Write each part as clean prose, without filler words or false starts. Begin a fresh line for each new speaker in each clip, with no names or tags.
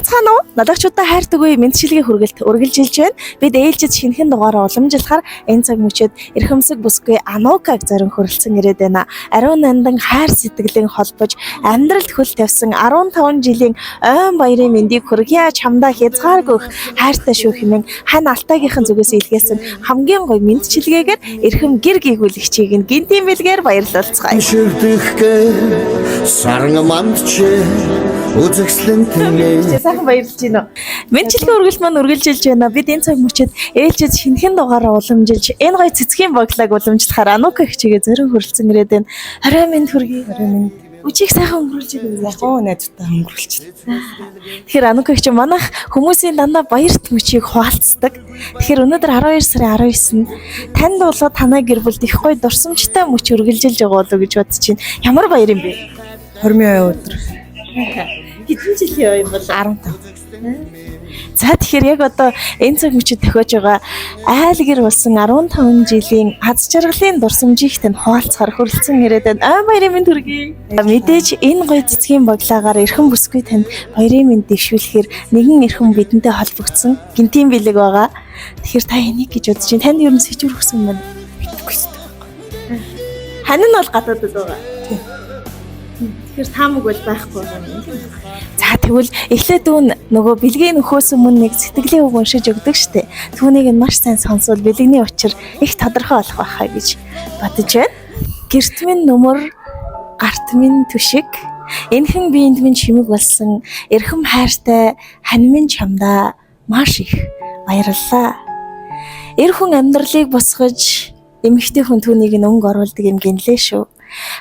цаана уу? Налагчуудаа хайртай үе мэдчилгээ хүргэлт үргэлжилж байна. Бид ээлжид шинэхэн дугаараа уламжлахаар энэ цаг мөчид эрхэмсэг бүсгүй Анукаг зарим хүрэлцэн ирээд байна. Ариун нандан хайр сэтгэлийн холбож амьдралд хөл тавьсан 15 жилийн ойн баярын мэндийг хүргье. Чамдаа хязгааргүй хайртай шүү хэмээн хань алтаагийнхан зүгээс илгээсэн хамгийн гоё мэдчилгээгээр эрхэм гэр гийгүүлэгчийг нь гинтийн бэлгээр баярлалцгаая.
Сарнга мандч үзэгслэн тэмээ.
Сайхан баярлж байна. Мэдчилгээ үргэлж маань үргэлжилж байна. Бид энэ цаг мөчид ээлжид шинэхэн дугаараа уламжилж энэ гоё цэцгийн боглог уламжлахаар Анука хичээгээ зорин хүрэлцэн ирээд байна. Орой минь хүргэе. Орой минь. Үчиг сайхан өнгөрүүлж байгаа.
Яхоо найзтай өнгөрүүлж.
Тэгэхээр Анука хичээ манайх хүмүүсийн дандаа баярт мөчийг хуваалцдаг. Тэгэхээр өнөөдөр 12 сарын 19-нд танд болоод танай гэр бүлд их гоё дурсамжтай мөч үргэлжилж байгаа болов гэж бодож байна. Ямар баяр юм бэ?
20 өдөр.
Хэдэн жилийн юм бол
15.
За тэгэхээр яг одоо энэ цаг мөчид тохиож байгаа айл гэр болсон 15 жилийн аз жаргалын дурсамжийг тань хуваалцахаар хүрэлцэн ирээд байна. Баярын минь төргий. Мэдээж энэ гоё цэцгийн боглоогоор эрхэм бүсгүй танд баярын минь дэвшүүлэхээр нэгэн эрхэм бидэнтэй холбогдсон гинтийн бэлэг байгаа. Тэгэхээр та энийг гэж бодож байна. Танд ер нь сэжүүр өгсөн юм байна. Хань нь бол гадаадд байгаа. Тэгэхээр таамаг бол байхгүй байна. За тэгвэл эхлээд дүүн нөгөө бэлгийн нөхөөс өмнө нэг сэтгэлийн үг уншиж өгдөг штэ. Түүнийг нь маш сайн сонсвол бэлгэний учир их тодорхой болох байхаа гэж бодож байна. Гэрт минь нүмер, гарт минь түшиг, энхэн биеинд минь чимэг болсон эрхэм хайртай хань минь чамдаа маш их баярлалаа. Эр хүн амьдралыг босгож эмэгтэй хүн түүнийг нь өнгө оруулдаг юм гинлээ шүү.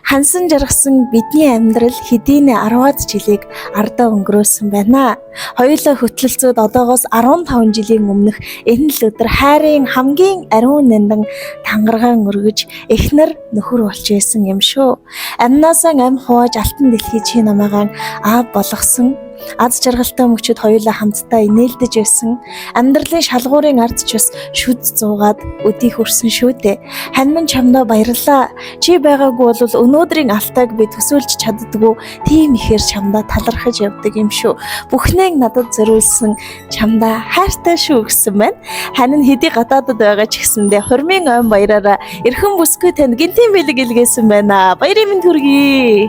Хансан жаргасан бидний амьдрал хэдийнэ 10-аад жилийг ардаа өнгөрөөсөн байна. Хоёулаа хөтлөлцөөд одоогоос 15 жилийн өмнөх энэ л өдөр хайрын хамгийн ариун нандин тангаргаан өргөж эхнэр нөхөр болж байсан юм шүү. Амнаасаа ам хувааж алтан дэлхий чи намаагаан аав болгосон. Аз жаргалтай мөчөд хоёулаа хамтдаа инээлдэж байсан. Амьдралын шалгуурын ард ч бас шүд зуугаад өдий хүрсэн шүү дээ. Хань минь чамдаа баярлалаа. Чи байгаагүй бол өнөөдрийн алтайг би төсөөлж чаддгүй. Тийм ихээр чамдаа талархаж явдаг юм шүү. Бүхнийг надад зориулсан чамдаа хайртай шүү гэсэн байна. Хань нь хэдий гадаадд байгаа ч гэсэндээ хормын ойн баяраараа эрхэм бүсгүй танд гинтийн бэлэг илгээсэн байна. Баярын минь төргий.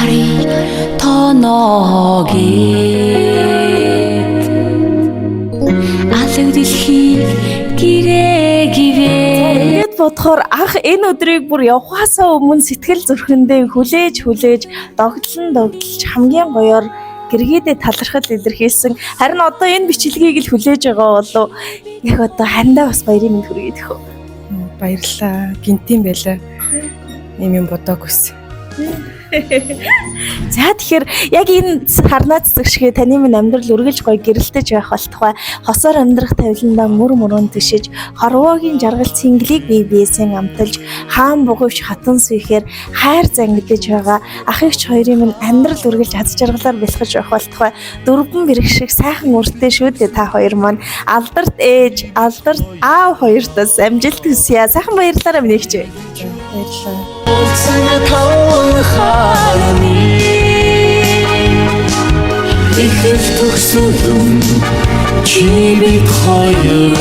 나를 더 너게 алг дэлхийг гэрээ
Тэгэд бодохоор анх энэ өдрийг бүр явахаасаа өмнө сэтгэл зүрхэндээ хүлээж догтлож хамгийн гоёор гэргээдээ талархал илэрхийлсэн. Харин одоо энэ бичлэгийг л хүлээж байгаа болов яг одоо хандаа бас баярын минь хүргэе гэх үү.
Баярлалаа. Гинтийн байлаа. Ийм бодоогүйс.
За тэгэхээр яг энэ сарнаа цэцэг шиг таны минь амьдрал үргэлж гоё гэрэлтэж байх болтугай хосоор амьдрах тавиландаа мөрөн төшиж хорвоогийн жаргал цэнгэлийг бие биесээ амталж хаан бугавч хатан сүйхээр хайр зангидж байгаа ах эгч хоёрын минь амьдрал үргэлж аз жаргалаар бэлхэж байх болтугай дөрвөн бэрэг шиг сайхан үртэй шүү дээ та хоёр маань алдарт ээж алдарт аав хоёртоос амжилт хүсье. Сайхан баярлалаа минь эгч.
Баярлалаа.
Их төгсөлөн чи бид хоёр